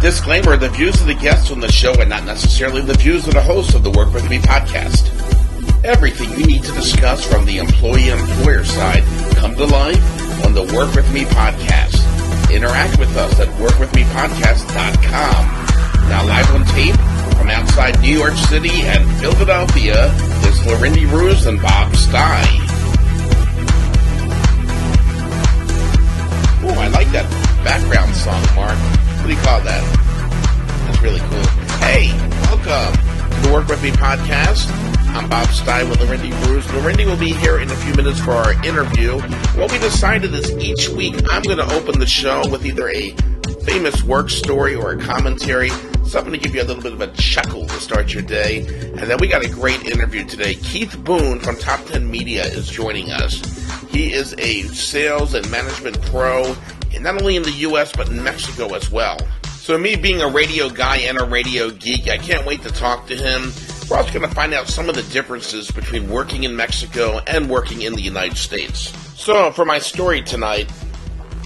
Disclaimer, the views of the guests on the show are not necessarily the views of the host of the Work With Me podcast. Everything you need to discuss from the employee-employer side come to life on the Work With Me podcast. Interact with us at workwithmepodcast.com. Now live on tape from outside New York City and Philadelphia is Larendee and Bob Stei. Oh, I like that background song, Mark. What do you call that? That's really cool. Hey, welcome to the Work With Me podcast. I'm Bob Stei with Larendee. Larendee will be here in a few minutes for our interview. What we decided is each week I'm going to open the show with either a famous work story or a commentary, something to give you a little bit of a chuckle to start your day. And then we got a great interview today. Keith Boone from Top 10 Media is joining us. He is a sales and management pro, not only in the U.S., but in Mexico as well. So me being a radio guy and a radio geek, I can't wait to talk to him. We're also going to find out some of the differences between working in Mexico and working in the United States. So for my story tonight,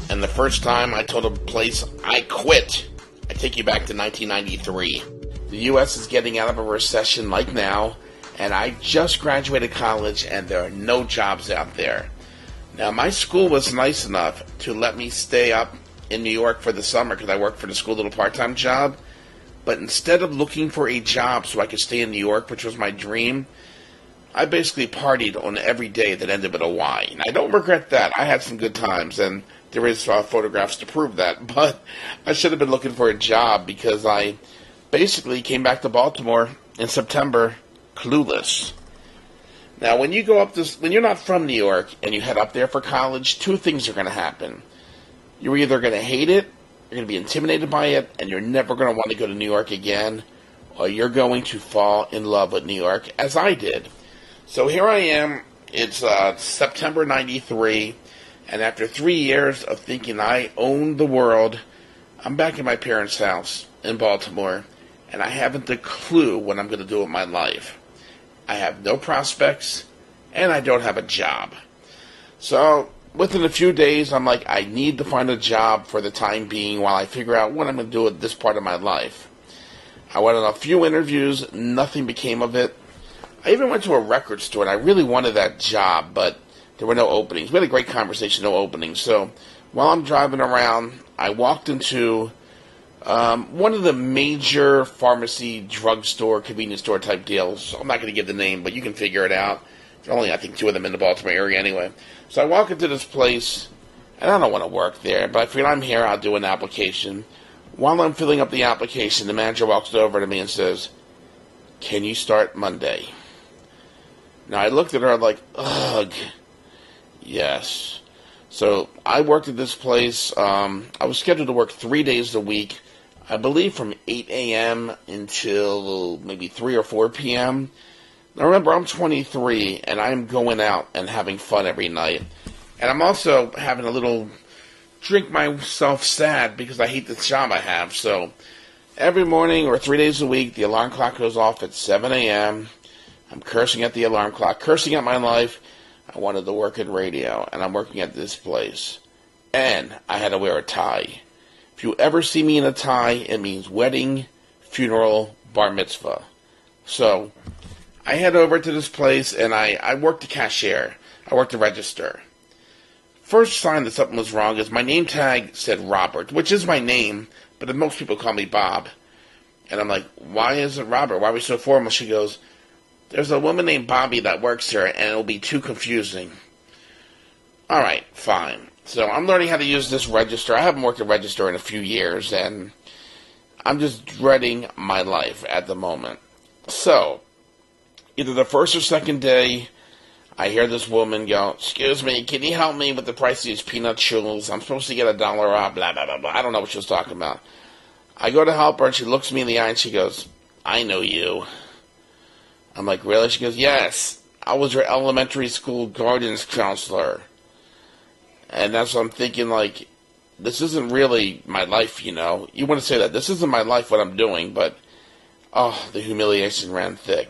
and the first time I told a place I quit, I take you back to 1993. The U.S. is getting out of a recession like now, and I just graduated college, and there are no jobs out there. Now, my school was nice enough to let me stay up in New York for the summer because I worked for the school little part-time job. But instead of looking for a job so I could stay in New York, which was my dream, I basically partied on every day that ended with a Y. And I don't regret that. I had some good times, and there is photographs to prove that. But I should have been looking for a job because I basically came back to Baltimore in September clueless. Now, when you go up this, when you're not from New York and you head up there for college, two things are going to happen. You're either going to hate it, you're going to be intimidated by it, and you're never going to want to go to New York again, or you're going to fall in love with New York, as I did. So here I am. It's September 93, and after 3 years of thinking I owned the world, I'm back in my parents' house in Baltimore, and I haven't a clue what I'm going to do with my life. I have no prospects, and I don't have a job. So within a few days, I'm like, I need to find a job for the time being while I figure out what I'm going to do with this part of my life. I went on a few interviews. Nothing became of it. I even went to a record store, and I really wanted that job, but there were no openings. We had a great conversation, no openings. So while I'm driving around, I walked into one of the major pharmacy, drugstore, convenience store type deals. I'm not going to give the name, but you can figure it out. There are only, I think, two of them in the Baltimore area anyway. So I walk into this place, and I don't want to work there, but I figure I'm here, I'll do an application. While I'm filling up the application, the manager walks over to me and says, "Can you start Monday?" Now, I looked at her like, ugh, yes. So I worked at this place. I was scheduled to work 3 days a week, I believe from 8 a.m. until maybe 3 or 4 p.m. Now remember, I'm 23, and I'm going out and having fun every night. And I'm also having a little drink myself sad because I hate the job I have. So every morning or 3 days a week, the alarm clock goes off at 7 a.m. I'm cursing at the alarm clock, cursing at my life. I wanted to work in radio, and I'm working at this place. And I had to wear a tie. If you ever see me in a tie, it means wedding, funeral, bar mitzvah. So I head over to this place, and I work the cashier. I work the register. First sign that something was wrong is my name tag said Robert, which is my name, but most people call me Bob. And I'm like, why is it Robert? Why are we so formal? She goes, "There's a woman named Bobby that works here, and it'll be too confusing." All right, fine. So I'm learning how to use this register. I haven't worked a register in a few years, and I'm just dreading my life at the moment. So either the first or second day, I hear this woman go, "Excuse me, can you help me with the price of these peanut chews? I'm supposed to get $1 off, blah, blah, blah, blah." I don't know what she was talking about. I go to help her, and she looks me in the eye, and she goes, "I know you." I'm like, "Really?" She goes, "Yes, I was your elementary school guidance counselor." And that's what I'm thinking, like, this isn't really my life, you know. You want to say that. This isn't my life, what I'm doing, but, oh, the humiliation ran thick.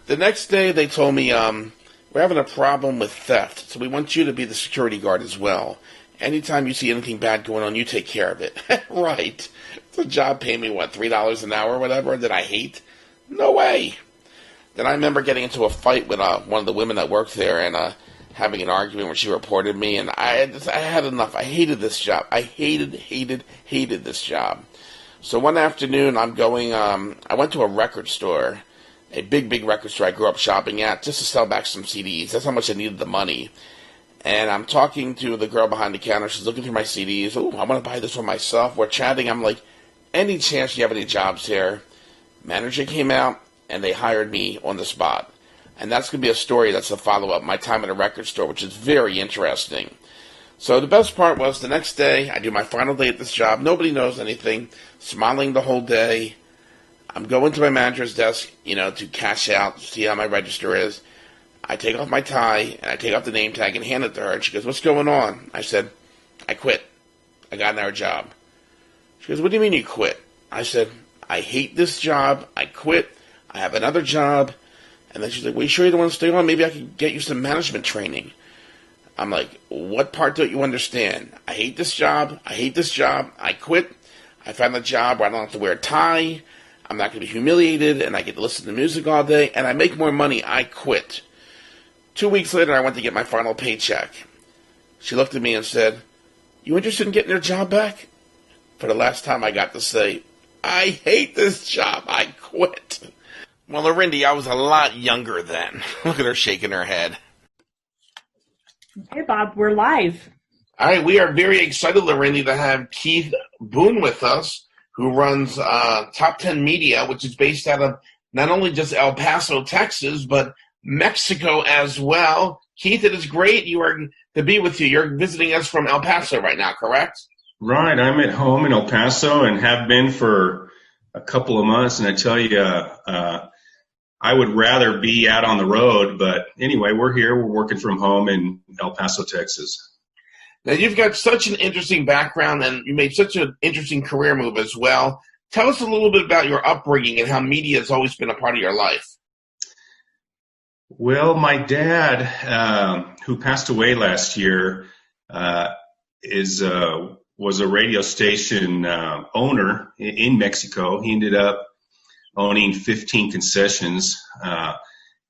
The next day, they told me, we're having a problem with theft, so we want you to be the security guard as well. Anytime you see anything bad going on, you take care of it. Right. The job paid me, what, $3 an hour or whatever, that I hate? No way. Then I remember getting into a fight with one of the women that worked there and having an argument where she reported me, and I had enough. I hated this job. I hated this job. So one afternoon, I'm going, I went to a record store, a big record store I grew up shopping at, just to sell back some CDs. That's how much I needed the money. And I'm talking to the girl behind the counter. She's looking through my CDs. Oh, I want to buy this one myself. We're chatting. I'm like, any chance you have any jobs here? Manager came out, and they hired me on the spot. And that's going to be a story that's a follow-up, my time at a record store, which is very interesting. So the best part was the next day, I do my final day at this job. Nobody knows anything. Smiling the whole day. I'm going to my manager's desk, to cash out, see how my register is. I take off my tie, and I take off the name tag and hand it to her. And she goes, "What's going on?" I said, "I quit. I got another job." She goes, "What do you mean you quit?" I said, "I hate this job. I quit. I have another job." And then she's like, "Well, you sure you don't want to stay on? Maybe I could get you some management training." I'm like, "What part don't you understand? I hate this job. I hate this job. I quit. I found a job where I don't have to wear a tie. I'm not going to be humiliated, and I get to listen to music all day, and I make more money. I quit." 2 weeks later, I went to get my final paycheck. She looked at me and said, "You interested in getting your job back?" For the last time, I got to say, "I hate this job. I quit." Well, Larendee, I was a lot younger then. Look at her shaking her head. Hey, Bob, we're live. All right, we are very excited, Larendee, to have Keith Boone with us, who runs Top 10 Media, which is based out of not only just El Paso, Texas, but Mexico as well. Keith, it is great to be with you. You're visiting us from El Paso right now, correct? Right. I'm at home in El Paso and have been for a couple of months. And I tell you, I would rather be out on the road. But anyway, we're here. We're working from home in El Paso, Texas. Now, you've got such an interesting background, and you made such an interesting career move as well. Tell us a little bit about your upbringing and how media has always been a part of your life. Well, my dad, who passed away last year, was a radio station owner in Mexico. He ended up owning 15 concessions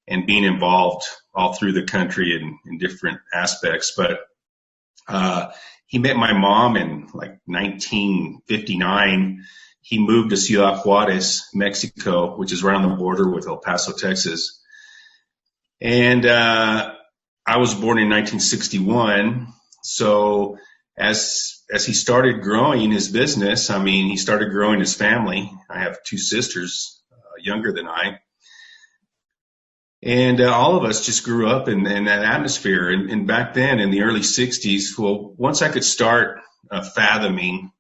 and being involved all through the country in different aspects. But he met my mom in like 1959. He moved to Ciudad Juarez, Mexico, which is right on the border with El Paso, Texas. And I was born in 1961. So as he started growing his business, he started growing his family. I have two sisters younger than I. And all of us just grew up in that atmosphere. And back then, in the early 60s, well, once I could start fathoming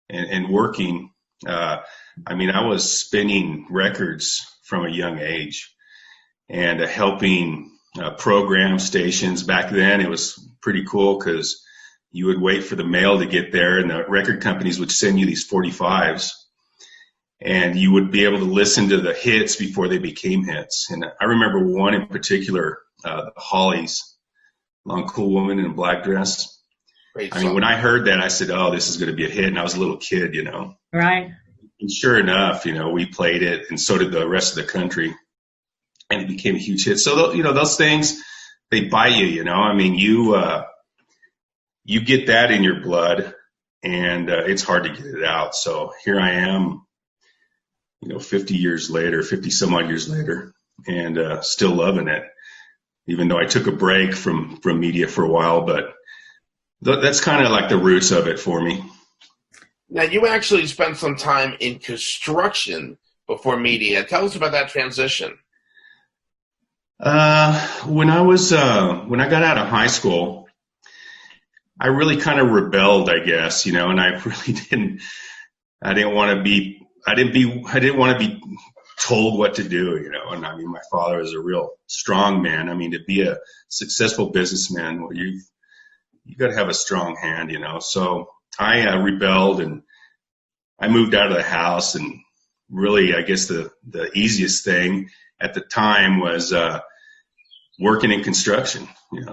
and working, I was spinning records from a young age and helping program stations. Back then, it was pretty cool because you would wait for the mail to get there, and the record companies would send you these 45s. And you would be able to listen to the hits before they became hits. And I remember one in particular, the Hollies, Long Cool Woman in a Black Dress. Great song. When I heard that, I said, "Oh, this is going to be a hit." And I was a little kid, Right. And sure enough, we played it, and so did the rest of the country. And it became a huge hit. So, those things, they bite you, you get that in your blood, and it's hard to get it out. So here I am, 50 some odd years later, and still loving it, even though I took a break from media for a while. But that's kind of like the roots of it for me. Now, you actually spent some time in construction before media. Tell us about that transition. When I got out of high school, I really kind of rebelled, I guess, and I really I didn't want to be told what to do, and my father is a real strong man. To be a successful businessman, well, you got to have a strong hand, So I rebelled, and I moved out of the house, and really, I guess the easiest thing at the time was working in construction.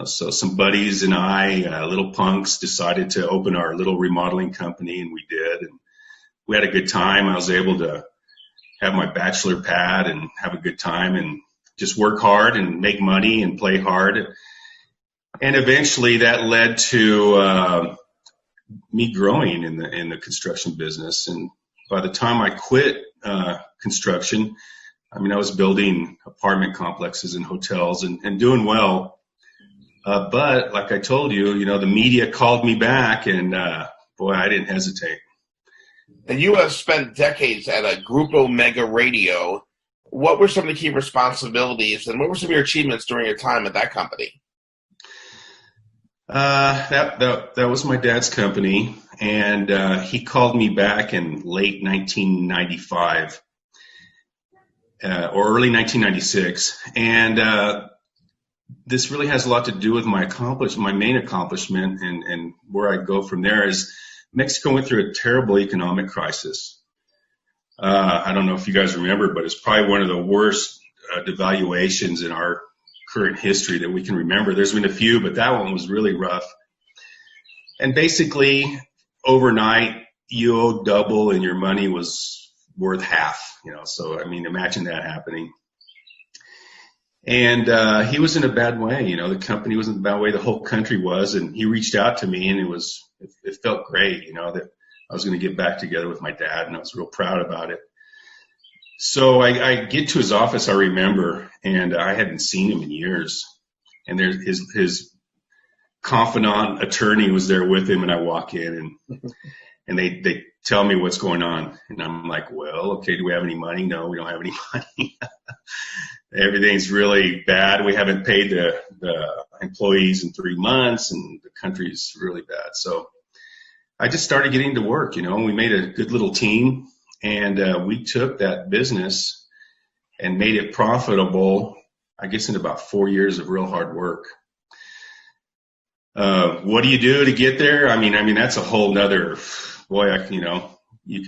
So some buddies and I, little punks, decided to open our little remodeling company, and we did. And we had a good time. I was able to have my bachelor pad and have a good time and just work hard and make money and play hard. And eventually that led to me growing in the construction business. And by the time I quit construction, I mean, I was building apartment complexes and hotels and doing well. But like I told you, the media called me back, and boy, I didn't hesitate. And you have spent decades at a Grupo Mega Radio. What were some of the key responsibilities, and what were some of your achievements during your time at that company? That was my dad's company, and he called me back in late 1995 or early 1996, and this really has a lot to do with my main accomplishment, and where I go from there is Mexico went through a terrible economic crisis. I don't know if you guys remember, but it's probably one of the worst devaluations in our current history that we can remember. There's been a few, but that one was really rough. And basically, overnight, you owed double and your money was worth half, So, I mean, imagine that happening. And he was in a bad way, the company was in a bad way, the whole country was, and he reached out to me, and it felt great, that I was going to get back together with my dad, and I was real proud about it. So I get to his office, I remember, and I hadn't seen him in years, and there's his confidant attorney was there with him, and I walk in, and they tell me what's going on, and I'm like, well, okay, do we have any money? No, we don't have any money. Everything's really bad. We haven't paid the employees in 3 months, and the country's really bad. So I just started getting to work, and we made a good little team, and we took that business and made it profitable, I guess, in about 4 years of real hard work. What do you do to get there? I mean, that's a whole nother, boy, you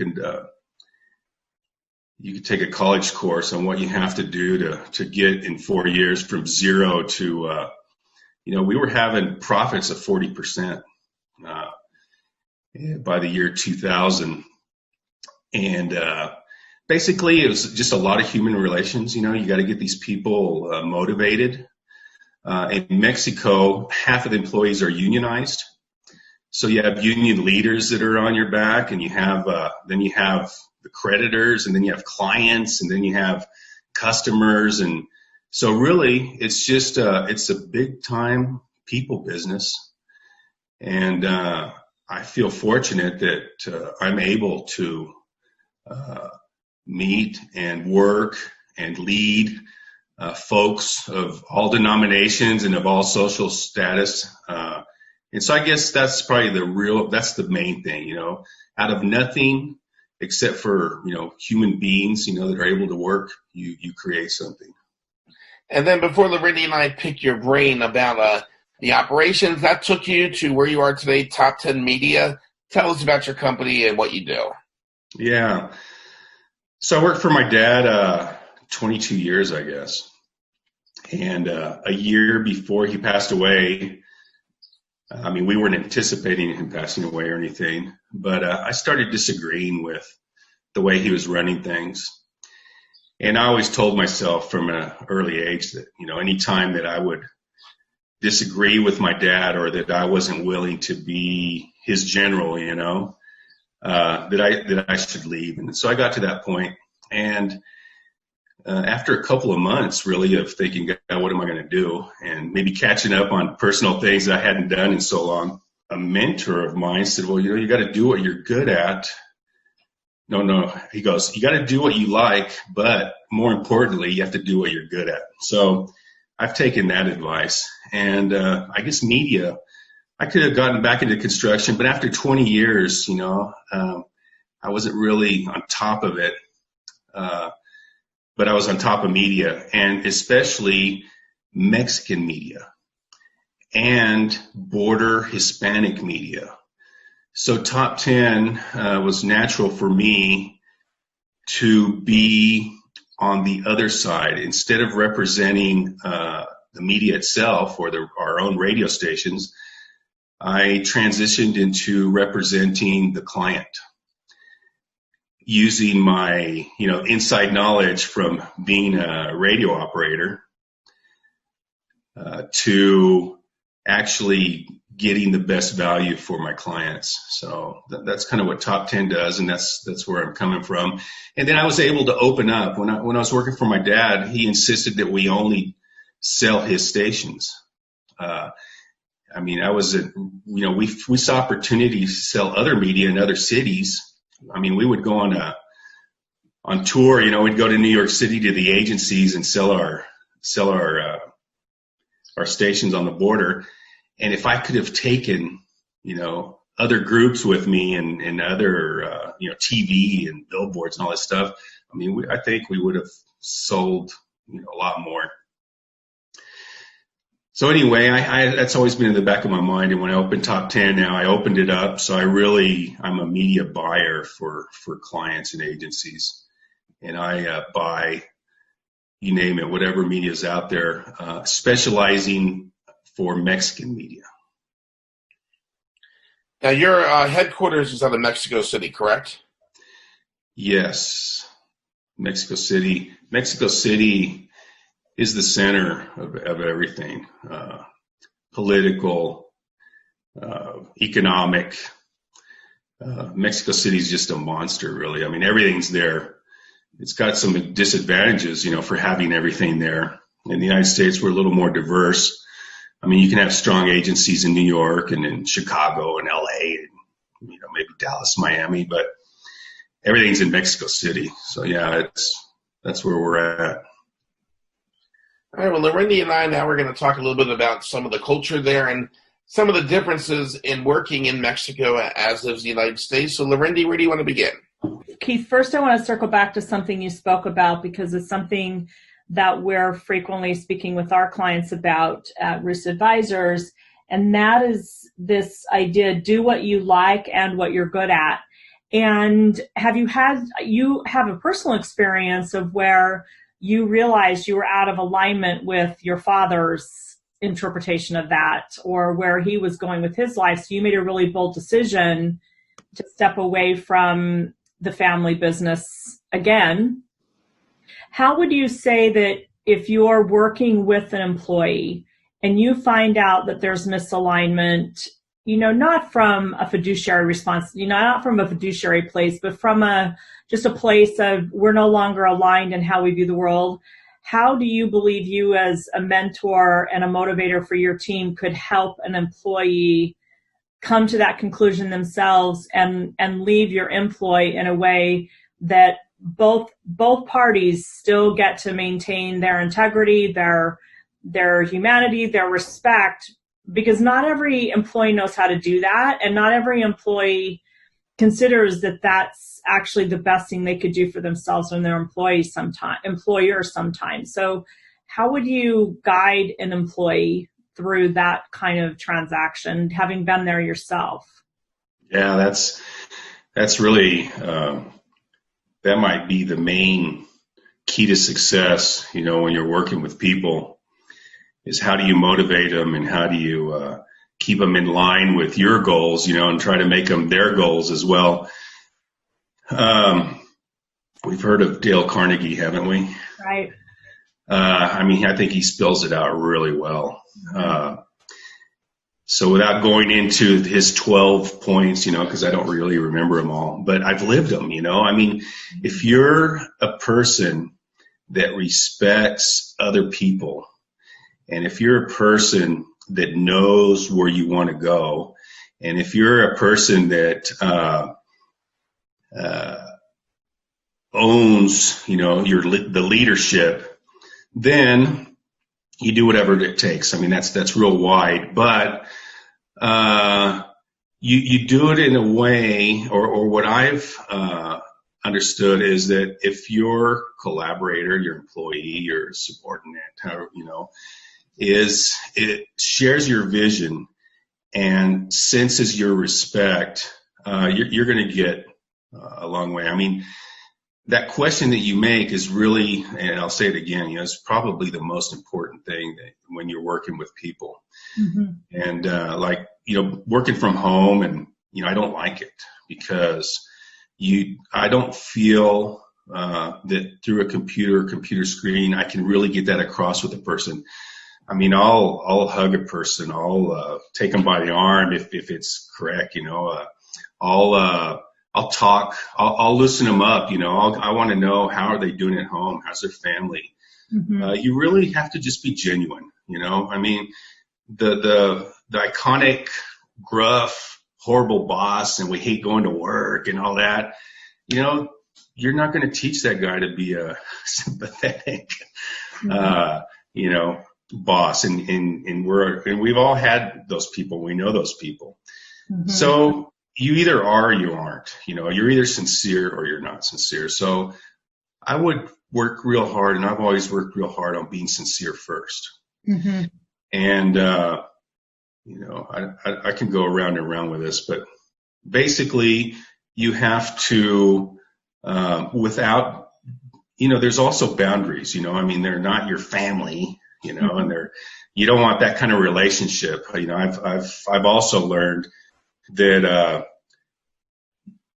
could take a college course on what you have to do to get in 4 years from zero to, we were having profits of 40% by the year 2000. And basically, it was just a lot of human relations. You got to get these people motivated. In Mexico, half of the employees are unionized. So you have union leaders that are on your back, and you have then you have the creditors, and then you have clients, and then you have customers. And so really, it's just it's a big time people business. And I feel fortunate that I'm able to meet and work and lead folks of all denominations and of all social status. And so I guess that's probably that's the main thing, out of nothing except for, human beings, that are able to work, you create something. And then before Larendee and I pick your brain about the operations, that took you to where you are today, Top 10 Media. Tell us about your company and what you do. Yeah. So I worked for my dad 22 years, I guess. And a year before he passed away, we weren't anticipating him passing away or anything, but I started disagreeing with the way he was running things. And I always told myself from an early age that, any time that I would disagree with my dad or that I wasn't willing to be his general, that I should leave. And so I got to that point. And after a couple of months, really, of thinking, God, what am I going to do? And maybe catching up on personal things that I hadn't done in so long, a mentor of mine said, well, you got to do what you're good at. No. He goes, you got to do what you like, but more importantly, you have to do what you're good at. So I've taken that advice. And I guess media, I could have gotten back into construction, but after 20 years, I wasn't really on top of it. But I was on top of media, and especially Mexican media and border Hispanic media. So Top 10 was natural for me to be on the other side. Instead of representing the media itself or our own radio stations, I transitioned into representing the client. using my, inside knowledge from being a radio operator to actually getting the best value for my clients. So that's kind of what Top 10 does, and that's where I'm coming from. And then I was able to open up. When I was working for my dad, he insisted that we only sell his stations. We saw opportunities to sell other media in other cities. I mean, we would go on tour, we'd go to New York City to the agencies and sell our stations on the border. And if I could have taken, other groups with me and other, TV and billboards and all that stuff, I think we would have sold, a lot more. So anyway, that's always been in the back of my mind. And when I opened Top 10 now, I opened it up. So I'm a media buyer for clients and agencies. And I buy, you name it, whatever media is out there, specializing for Mexican media. Now, your headquarters is out of Mexico City, correct? Yes, Mexico City. Mexico City is the center of everything, political, economic. Mexico City is just a monster, really. Everything's there. It's got some disadvantages, for having everything there. In the United States, we're a little more diverse. You can have strong agencies in New York and in Chicago and LA and, maybe Dallas, Miami, but everything's in Mexico City. So, yeah, that's where we're at. All right, well, Larendee and I now we're going to talk a little bit about some of the culture there and some of the differences in working in Mexico as of the United States. So, Larendee, where do you want to begin? Keith, first I want to circle back to something you spoke about because it's something that we're frequently speaking with our clients about at Roost Advisors, and that is this idea, do what you like and what you're good at. And you have a personal experience of where you realized you were out of alignment with your father's interpretation of that or where he was going with his life. So you made a really bold decision to step away from the family business again. How would you say that if you're working with an employee and you find out that there's misalignment, not from a fiduciary response, not from a fiduciary place, but from just a place of we're no longer aligned in how we view the world, how do you believe you as a mentor and a motivator for your team could help an employee come to that conclusion themselves and leave your employee in a way that both parties still get to maintain their integrity, their humanity, their respect, because not every employee knows how to do that, and not every employee considers that that's actually the best thing they could do for themselves and their employer sometimes. So how would you guide an employee through that kind of transaction, having been there yourself? Yeah, that's really that might be the main key to success, when you're working with people, is how do you motivate them and how do you keep them in line with your goals, and try to make them their goals as well. We've heard of Dale Carnegie, haven't we? Right. I think he spells it out really well. So without going into his 12 points, because I don't really remember them all, but I've lived them, if you're a person that respects other people, and if you're a person that knows where you want to go, and if you're a person that owns, the leadership, then you do whatever it takes. That's real wide, but you do it in a way, or what I've understood is that if your collaborator, your employee, your subordinate, it shares your vision and senses your respect, you're going to get a long way. That question that you make is really, and I'll say it again, it's probably the most important thing that when you're working with people. Mm-hmm. And working from home, and I don't like it because I don't feel that through a computer screen I can really get that across with a person. I mean, I'll hug a person, I'll take them by the arm if it's correct, I'll talk, I'll listen them up, I want to know, how are they doing at home, how's their family. Mm-hmm. You really have to just be genuine, I mean, the iconic gruff, horrible boss, and we hate going to work and all that, you're not going to teach that guy to be a sympathetic, Mm-hmm. boss. And we've all had those people. We know those people. Mm-hmm. So you either are or you aren't. You're either sincere or you're not sincere. So I would work real hard, and I've always worked real hard on being sincere first. Mm-hmm. And I can go around and around with this, but basically you have to, there's also boundaries, I mean, they're not your family, and you don't want that kind of relationship. I've also learned that,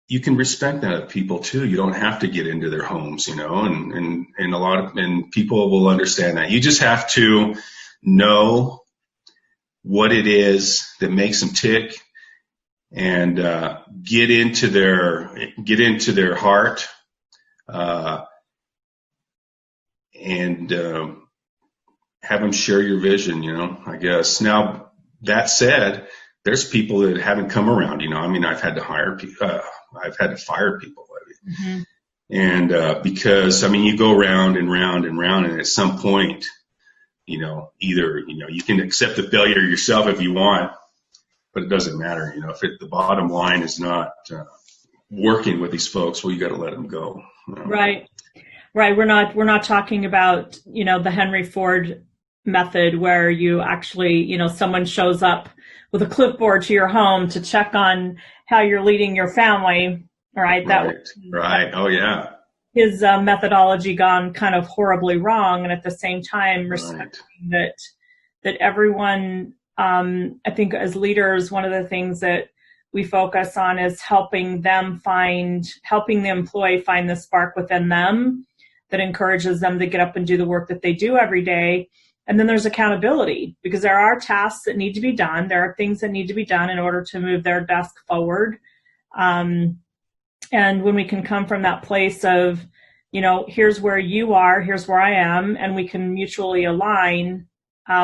you can respect that of people too. You don't have to get into their homes, and and people will understand that. You just have to know what it is that makes them tick, and get into their heart, and have them share your vision, I guess. Now, that said, there's people that haven't come around, I mean, I've had to fire people. Mm-hmm. And because, I mean, you go round and round and round, and at some point, either, you can accept the failure yourself if you want, but it doesn't matter. If the bottom line is not working with these folks, well, you got to let them go. Right. We're not talking about, the Henry Ford method where you actually, someone shows up with a clipboard to your home to check on how you're leading your family. Right. Right. Oh, yeah. His methodology gone kind of horribly wrong. And at the same time, respecting that everyone, I think as leaders, one of the things that we focus on is helping the employee find the spark within them that encourages them to get up and do the work that they do every day. And then there's accountability, because there are tasks that need to be done. There are things that need to be done in order to move their desk forward. And when we can come from that place of, here's where you are, here's where I am, and we can mutually align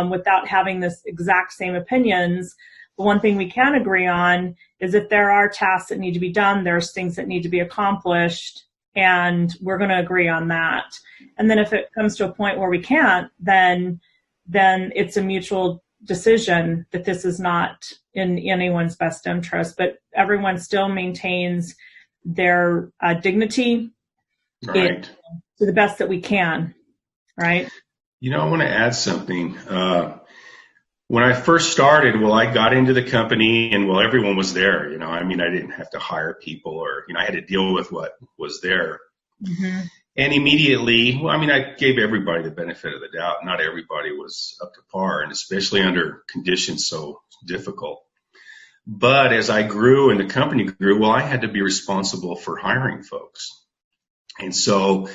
without having this exact same opinions. The one thing we can agree on is that there are tasks that need to be done. There's things that need to be accomplished, and we're going to agree on that. And then if it comes to a point where we can't, then it's a mutual decision that this is not in anyone's best interest, but everyone still maintains their dignity, right, to the best that we can, right? I want to add something. When I first started, I got into the company, and everyone was there. I mean, I didn't have to hire people, or I had to deal with what was there. Mm-hmm. And immediately, I gave everybody the benefit of the doubt. Not everybody was up to par, and especially under conditions so difficult. But as I grew and the company grew, I had to be responsible for hiring folks. And so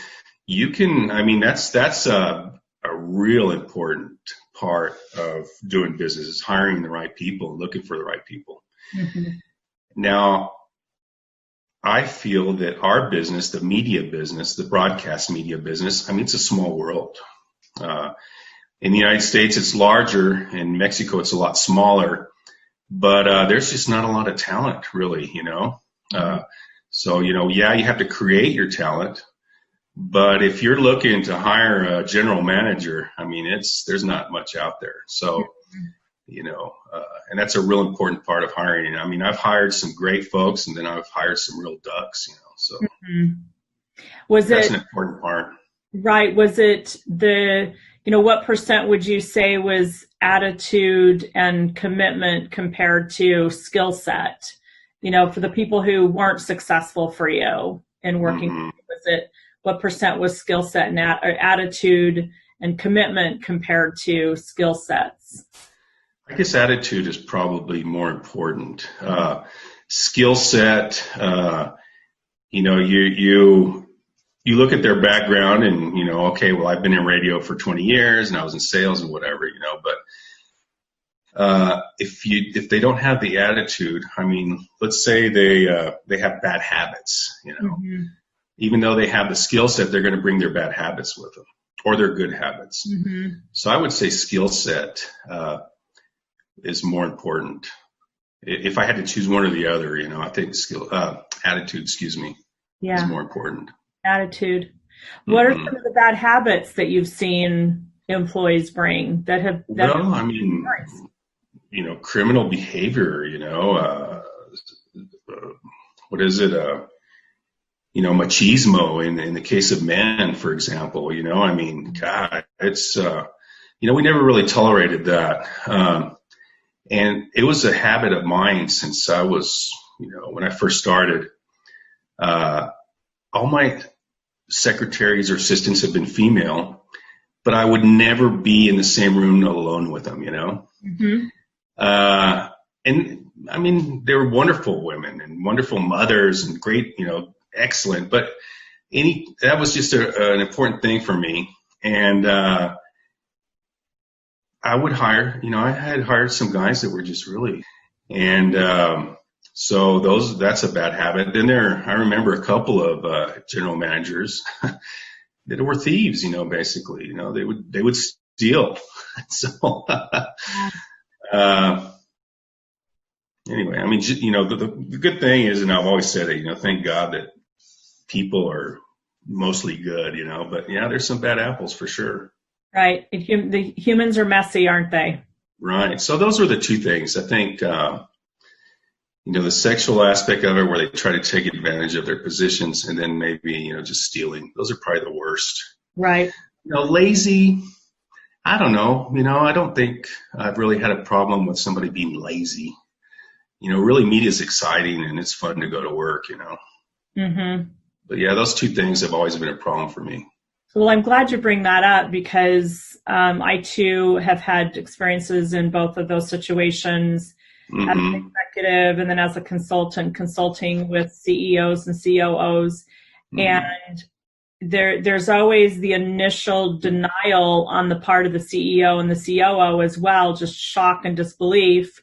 that's a real important part of doing business, is hiring the right people, looking for the right people. Mm-hmm. Now, I feel that our business, the media business, the broadcast media business, it's a small world. In the United States, it's larger. In Mexico, it's a lot smaller. But there's just not a lot of talent, really, So, you have to create your talent. But if you're looking to hire a general manager, there's not much out there. So, and that's a real important part of hiring. I've hired some great folks, and then I've hired some real ducks, so that's an important part. Right. Was it what percent would you say was attitude and commitment compared to skill set? For the people who weren't successful for you in working, mm-hmm. What percent was skill set and attitude and commitment compared to skill sets? I guess attitude is probably more important. Skill set, you look at their background and, okay, well, I've been in radio for 20 years and I was in sales and whatever, but if they don't have the attitude, I mean, let's say they have bad habits, Mm-hmm. even though they have the skill set, they're going to bring their bad habits with them or their good habits. Mm-hmm. So I would say skill set is more important. If I had to choose one or the other, I think attitude, is more important. Attitude. What are some of the bad habits that you've seen employees bring that have? Criminal behavior. What is it? Machismo in the case of men, for example. God, it's we never really tolerated that, and it was a habit of mine since I was, when I first started. All my secretaries or assistants have been female, but I would never be in the same room alone with them, Mm-hmm. And I mean, they were wonderful women and wonderful mothers and great, excellent, but that was just an important thing for me. And, I would hire, I had hired some guys that were just really, and, so that's a bad habit. Then I remember a couple of general managers that were thieves, basically, they would steal. So anyway, I mean, the good thing is, and I've always said it, thank God that people are mostly good, but yeah, there's some bad apples for sure. Right. The humans are messy, aren't they? Right. So those are the two things. I think, the sexual aspect of it where they try to take advantage of their positions and then maybe, just stealing. Those are probably the worst. Right. Lazy. I don't know. I don't think I've really had a problem with somebody being lazy. Really media is exciting and it's fun to go to work, Mm-hmm. But yeah, those two things have always been a problem for me. Well, I'm glad you bring that up because I too have had experiences in both of those situations. Mm-hmm. As an executive and then as a consultant, consulting with CEOs and COOs. Mm-hmm. And there's always the initial denial on the part of the CEO and the COO as well, just shock and disbelief.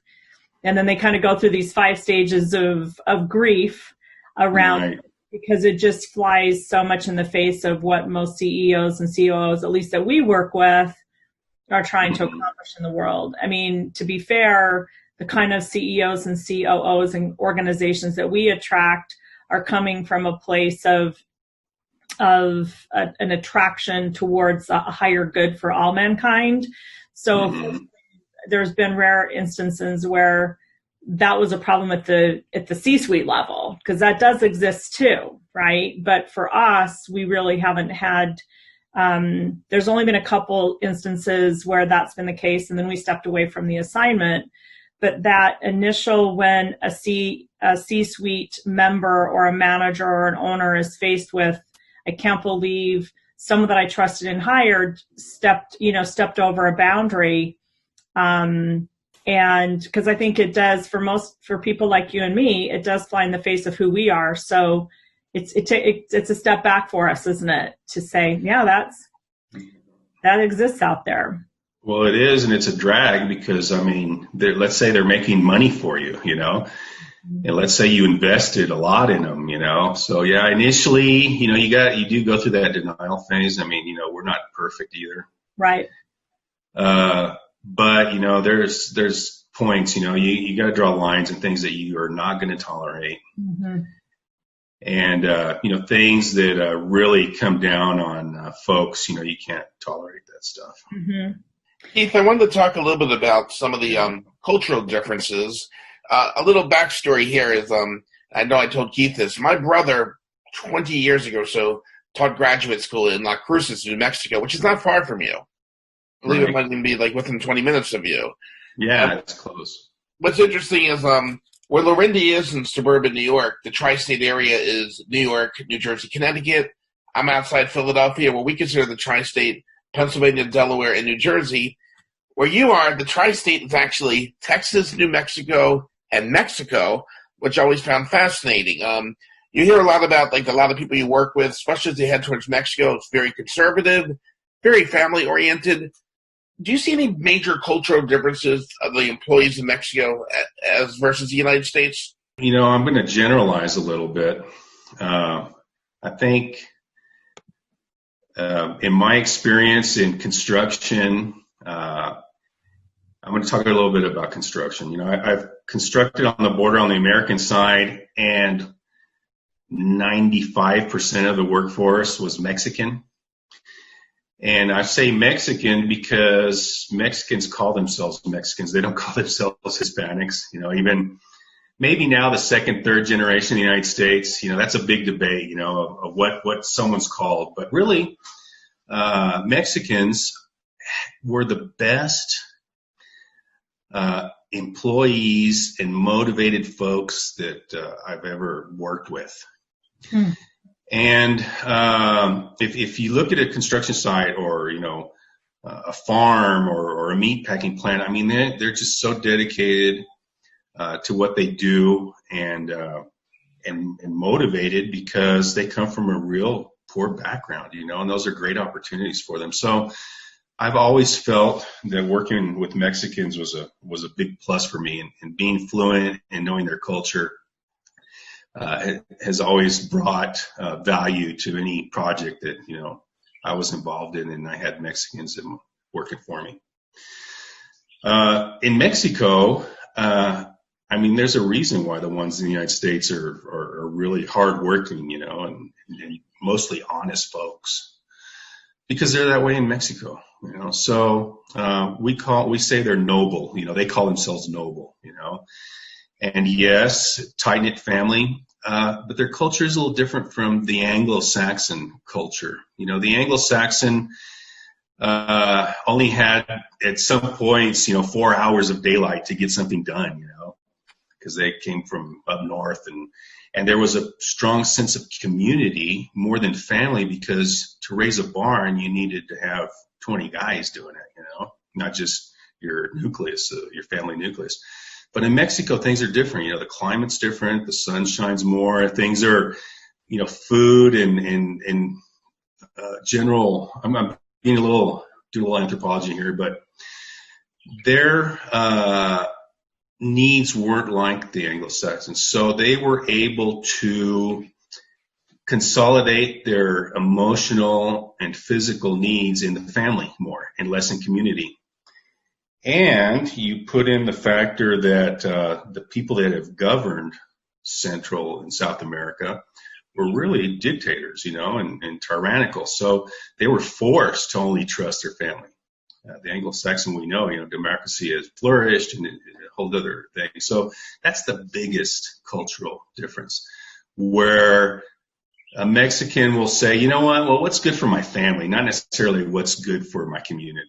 And then they kind of go through these 5 stages of grief around right. it because it just flies so much in the face of what most CEOs and COOs, at least that we work with, are trying to accomplish in the world. I mean, to be fair, the kind of CEOs and COOs and organizations that we attract are coming from a place of an attraction towards a higher good for all mankind. So there's been rare instances where that was a problem at the C-suite level, because that does exist too, right? But for us, we really haven't had. There's only been a couple instances where that's been the case, and then we stepped away from the assignment. But that initial, when a C-suite member or a manager or an owner is faced with, I can't believe someone that I trusted and hired stepped over a boundary. And because I think it does for people like you and me, it does fly in the face of who we are. So it's a step back for us, isn't it? To say, yeah, that exists out there. Well, it is, and it's a drag because, I mean, let's say they're making money for you, and let's say you invested a lot in them, So, yeah, initially, you do go through that denial phase. I mean, we're not perfect either. Right. But, there's points, you got to draw lines and things that you are not going to tolerate. Mm-hmm. And, things that really come down on folks, you can't tolerate that stuff. Mm-hmm. Keith, I wanted to talk a little bit about some of the cultural differences. A little backstory here is, I know I told Keith this. My brother, 20 years ago or so, taught graduate school in La Cruces, New Mexico, which is not far from you. I believe it might even be like within 20 minutes of you. Yeah, it's close. What's interesting is where Larendee is in suburban New York, the tri-state area is New York, New Jersey, Connecticut. I'm outside Philadelphia, where we consider the tri-state Pennsylvania, Delaware, and New Jersey. Where you are, the tri-state is actually Texas, New Mexico, and Mexico, which I always found fascinating. You hear a lot about, like, a lot of people you work with, especially as they head towards Mexico. It's very conservative, very family-oriented. Do you see any major cultural differences of the employees in Mexico as versus the United States? I'm going to generalize a little bit. I think in my experience in construction, I'm going to talk a little bit about construction. I've constructed on the border on the American side, and 95% of the workforce was Mexican. And I say Mexican because Mexicans call themselves Mexicans. They don't call themselves Hispanics. Even maybe now the second, third generation in the United States, that's a big debate, of what someone's called. But really, Mexicans were the best employees and motivated folks that I've ever worked with. And if you look at a construction site or, a farm or a meat packing plant, I mean, they're just so dedicated to what they do and motivated because they come from a real poor background, and those are great opportunities for them. So I've always felt that working with Mexicans was a big plus for me, and being fluent and knowing their culture has always brought value to any project that I was involved in, and I had Mexicans working for me. In Mexico, there's a reason why the ones in the United States are really hardworking, and mostly honest folks, because they're that way in Mexico. So we say they're noble. They call themselves noble. And yes, tight-knit family, but their culture is a little different from the Anglo-Saxon culture. The Anglo-Saxon only had at some points, 4 hours of daylight to get something done, because they came from up north, and there was a strong sense of community more than family, because to raise a barn, you needed to have 20 guys doing it, not just your nucleus, your family nucleus. But in Mexico, things are different. The climate's different. The sun shines more. Things are, food and general. I'm being doing a little anthropology here, but their needs weren't like the Anglo-Saxons. So they were able to consolidate their emotional and physical needs in the family more and less in community. And you put in the factor that the people that have governed Central and South America were really dictators, and tyrannical. So they were forced to only trust their family. The Anglo-Saxon, we know, democracy has flourished and a whole other thing. So that's the biggest cultural difference, where a Mexican will say, what's good for my family, not necessarily what's good for my community.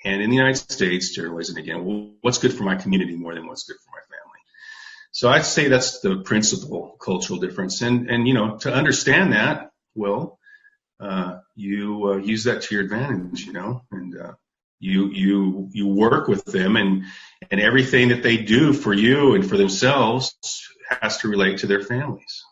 And in the United States, generalizing again, what's good for my community more than what's good for my family. So I'd say that's the principal cultural difference. And to understand that, you use that to your advantage, and you work with them, and everything that they do for you and for themselves has to relate to their families.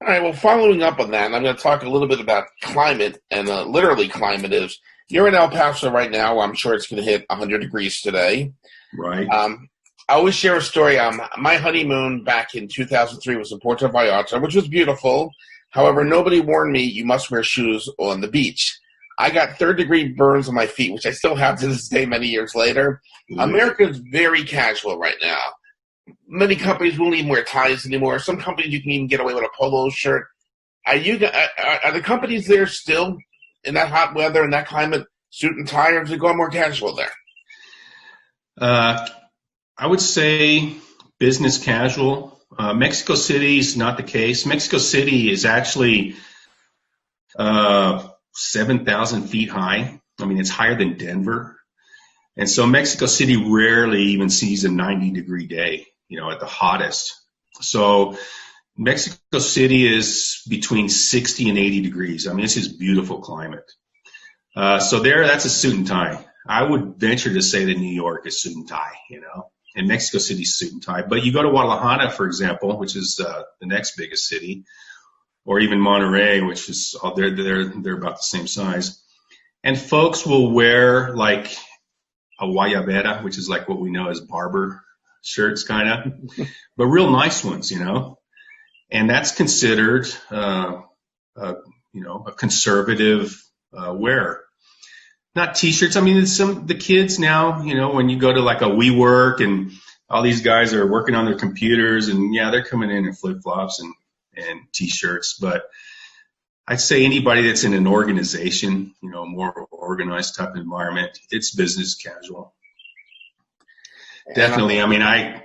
All right, well, following up on that, I'm going to talk a little bit about climate, and literally climate is, you're in El Paso right now. I'm sure it's going to hit 100 degrees today. Right. I always share a story. My honeymoon back in 2003 was in Puerto Vallarta, which was beautiful. However, nobody warned me you must wear shoes on the beach. I got third-degree burns on my feet, which I still have to this day many years later. Mm-hmm. America is very casual right now. Many companies won't even wear ties anymore. Some companies you can even get away with a polo shirt. Are the companies there still in that hot weather and that climate, suit and tie, or is it going more casual there? I would say business casual. Mexico City is not the case. Mexico City is actually 7,000 feet high. It's higher than Denver. And so Mexico City rarely even sees a 90-degree day, at the hottest. So Mexico City is between 60 and 80 degrees. This is beautiful climate. So that's a suit and tie. I would venture to say that New York is suit and tie, in Mexico City, suit and tie. But you go to Guadalajara, for example, which is the next biggest city, or even Monterrey, which is they're about the same size, and folks will wear like a guayabera, which is like what we know as barber shirts, kind of, but real nice ones, and that's considered a conservative wear. Not T-shirts. I mean, the kids now, when you go to like a WeWork and all these guys are working on their computers, and yeah, they're coming in flip-flops and T-shirts. But I'd say anybody that's in an organization, more organized type of environment, it's business casual. Definitely. I mean, I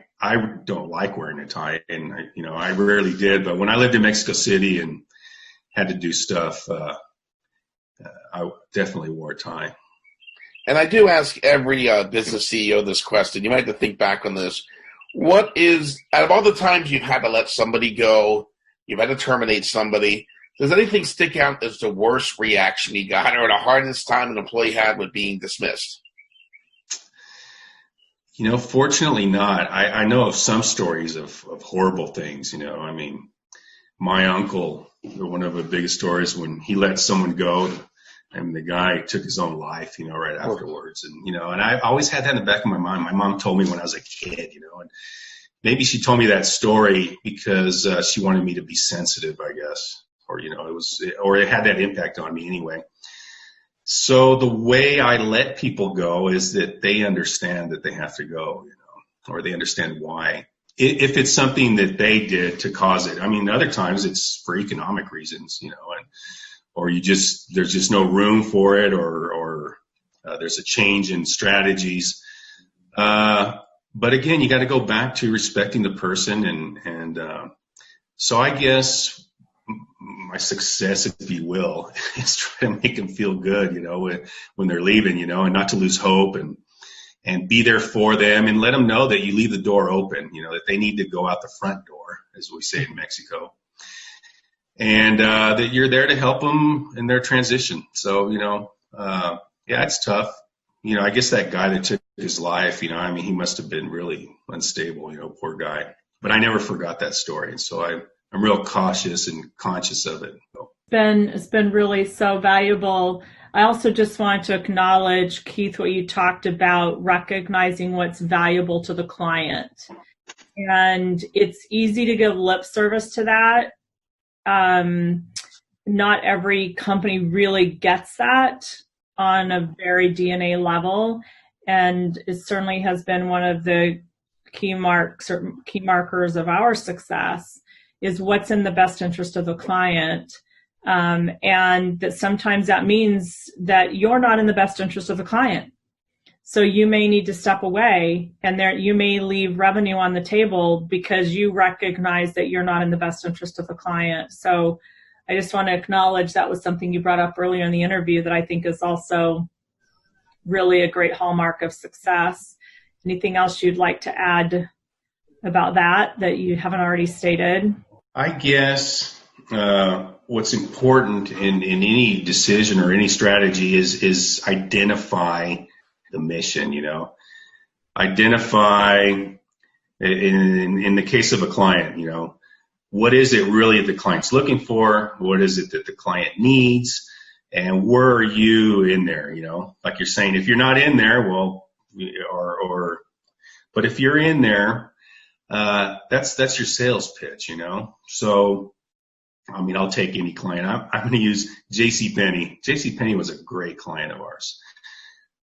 don't like wearing a tie, and I rarely did. But when I lived in Mexico City and had to do stuff, I definitely wore a tie. And I do ask every business CEO this question. You might have to think back on this. What is, out of all the times you've had to let somebody go, you've had to terminate somebody, does anything stick out as the worst reaction you got or the hardest time an employee had with being dismissed? Fortunately not. I know of some stories of horrible things, I mean, my uncle, one of the biggest stories, when he let someone go and the guy took his own life, right afterwards. And, and I always had that in the back of my mind. My mom told me when I was a kid, and maybe she told me that story because she wanted me to be sensitive, I guess, or, it had that impact on me anyway. So the way I let people go is that they understand that they have to go, or they understand why. If it's something that they did to cause it. I mean, other times it's for economic reasons, or there's just no room for it, or there's a change in strategies. But again, you got to go back to respecting the person. And so I guess my success, if you will, is try to make them feel good, when they're leaving, and not to lose hope, and be there for them and let them know that you leave the door open, that they need to go out the front door, as we say in Mexico, and that you're there to help them in their transition. So, yeah, it's tough. I guess that guy that took his life, I mean, he must have been really unstable, poor guy. But I never forgot that story. And so I'm real cautious and conscious of it. It's been really so valuable. I also just want to acknowledge, Keith, what you talked about, recognizing what's valuable to the client. And it's easy to give lip service to that. Not every company really gets that on a very DNA level. And it certainly has been one of the key markers of our success is what's in the best interest of the client. And that sometimes that means that you're not in the best interest of the client. So you may need to step away, and you may leave revenue on the table because you recognize that you're not in the best interest of the client. So I just want to acknowledge that was something you brought up earlier in the interview that I think is also really a great hallmark of success. Anything else you'd like to add about that you haven't already stated? I guess what's important in any decision or any strategy is identify the mission, identify in the case of a client, what is it really the client's looking for? What is it that the client needs? And where are you in there? Like you're saying, if you're not in there, well, but if you're in there, that's your sales pitch, So, I mean, I'll take any client. I'm going to use JCPenney. JCPenney was a great client of ours.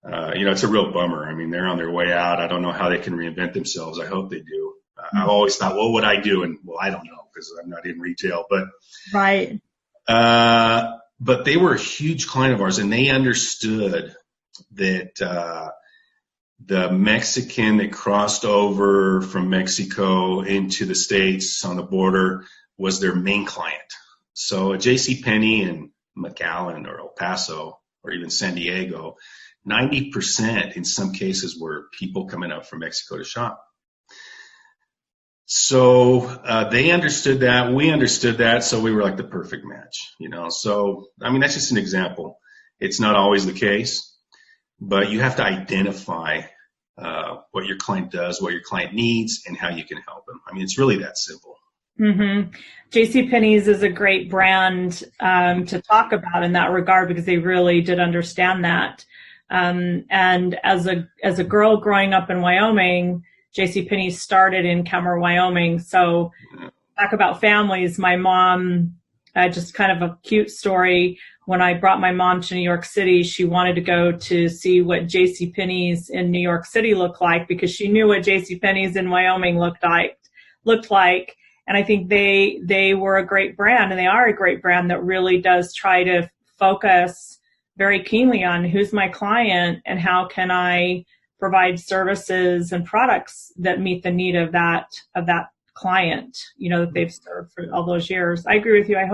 It's a real bummer. I mean, they're on their way out. I don't know how they can reinvent themselves. I hope they do. I've always thought, what would I do? And I don't know because I'm not in retail, but right. But they were a huge client of ours, and they understood that the Mexican that crossed over from Mexico into the States on the border was their main client. So at JCPenney and McAllen or El Paso or even San Diego, 90% in some cases were people coming up from Mexico to shop. So they understood that. We understood that. So we were like the perfect match, So, I mean, that's just an example. It's not always the case, but you have to identify what your client does, what your client needs, and how you can help them. I mean, it's really that simple. Mm-hmm. JCPenney's is a great brand to talk about in that regard, because they really did understand that. And as a girl growing up in Wyoming, JCPenney started in Kemmer, Wyoming. So talk about families. My mom, just kind of a cute story. When I brought my mom to New York City, she wanted to go to see what JCPenney's in New York City looked like, because she knew what JCPenney's in Wyoming looked like. And I think they were a great brand, and they are a great brand that really does try to focus very keenly on who's my client and how can I provide services and products that meet the need of that client, that they've served for all those years. I agree with you. I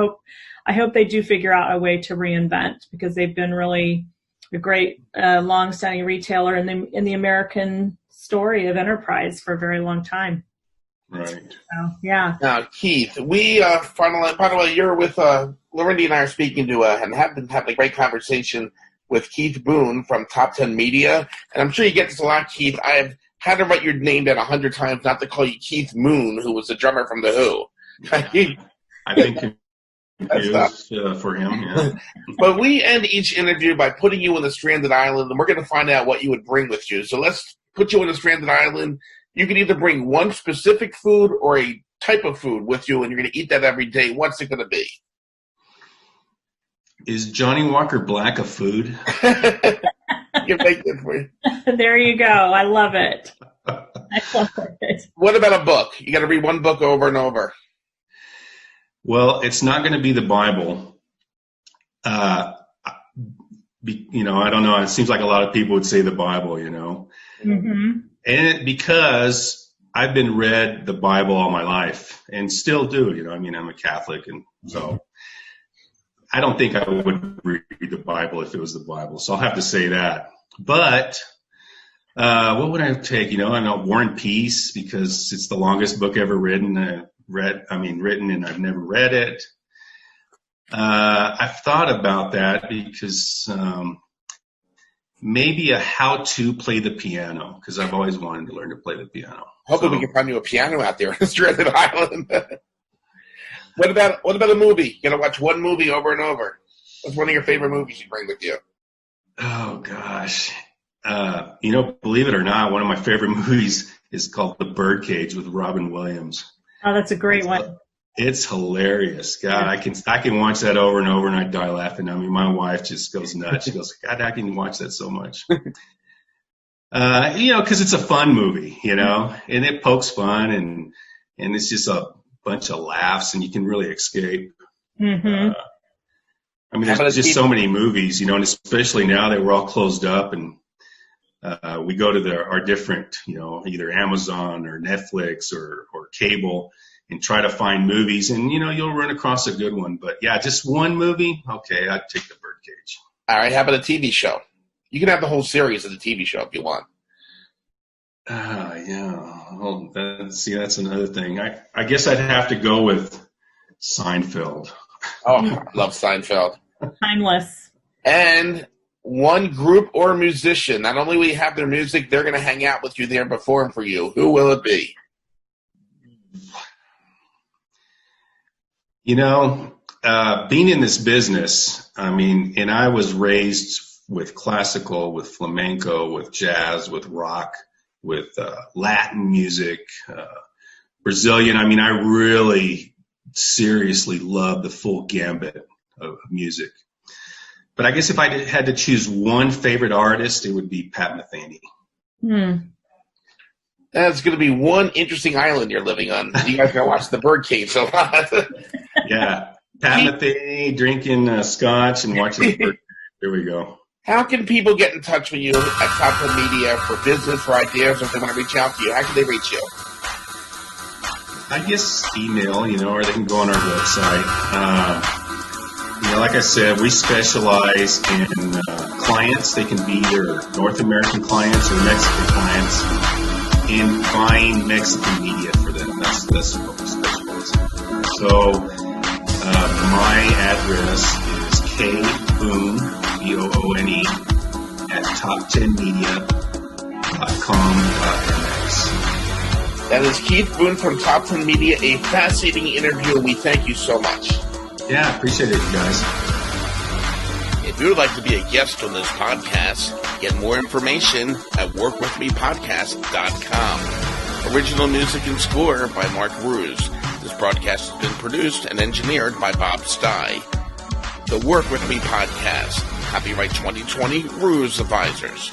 hope they do figure out a way to reinvent, because they've been really a great long-standing retailer in the American story of enterprise for a very long time. Right. So, yeah. Now, Keith, we finally, by the way, you're with Larendee and I are speaking to and have been having a great conversation with Keith Boone from Top 10 Media, and I'm sure you get this a lot, Keith. I have had to write your name down 100 times not to call you Keith Moon, who was the drummer from The Who. I think for him, yeah. But we end each interview by putting you on the stranded island, and we're going to find out what you would bring with you. So let's put you on a stranded island. You can either bring one specific food or a type of food with you, and you're going to eat that every day. What's it going to be? Is Johnny Walker Black a food? You make it for you. There you go. I love it. What about a book? You got to read one book over and over. Well, it's not going to be the Bible. I don't know. It seems like a lot of people would say the Bible, Mm-hmm. And because I've been read the Bible all my life and still do, I'm a Catholic, and so I don't think I would read the Bible if it was the Bible. So I'll have to say that. But what would I take? I know War and Peace, because it's the longest book ever written, and I've never read it. I've thought about that because maybe a how to play the piano, because I've always wanted to learn to play the piano. Hopefully we can find you a piano out there on a stranded island. What about a movie? You gotta watch one movie over and over. What's one of your favorite movies you bring with you? Oh gosh. Believe it or not, one of my favorite movies is called The Birdcage with Robin Williams. Oh, that's a great one. It's hilarious. God, I can watch that over and over, and I die laughing. I mean, my wife just goes nuts. She goes, God, I can watch that so much. Because it's a fun movie, and it pokes fun, and it's just a bunch of laughs, and you can really escape. Mm-hmm. There's just so many movies, and especially now that we're all closed up, and we go to our different, either Amazon or Netflix or cable, and try to find movies, and you'll run across a good one. But yeah, just one movie, okay, I'd take The Birdcage. All right, how about a TV show? You can have the whole series of the TV show if you want. Yeah. Well, that's another thing. I guess I'd have to go with Seinfeld. Oh, I love Seinfeld. Timeless. And one group or musician. Not only will you have their music, they're going to hang out with you there and perform for you. Who will it be? Being in this business, and I was raised with classical, with flamenco, with jazz, with rock, with Latin music, Brazilian. I really seriously love the full gambit of music. But I guess if I had to choose one favorite artist, it would be Pat Metheny. That's going to be one interesting island you're living on. You guys got to watch The Birdcage a lot. Yeah. Pat Metheny, drinking scotch and watching the Birdcage. There we go. How can people get in touch with you at Top 10 Media for business, for ideas, or if they want to reach out to you? How can they reach you? I guess email, or they can go on our website. Like I said, we specialize in clients. They can be either North American clients or Mexican clients, in buying Mexican media for them. That's what we specialize in. So my address is kboone, Boone, at top10media.com. That is Keith Boone from Top 10 Media, a fascinating interview, and we thank you so much. Yeah, appreciate it, guys. If you would like to be a guest on this podcast, get more information at workwithmepodcast.com. Original music and score by Mark Ruse. This broadcast has been produced and engineered by Bob Stei. The Work With Me Podcast. Copyright 2020, Ruse Advisors.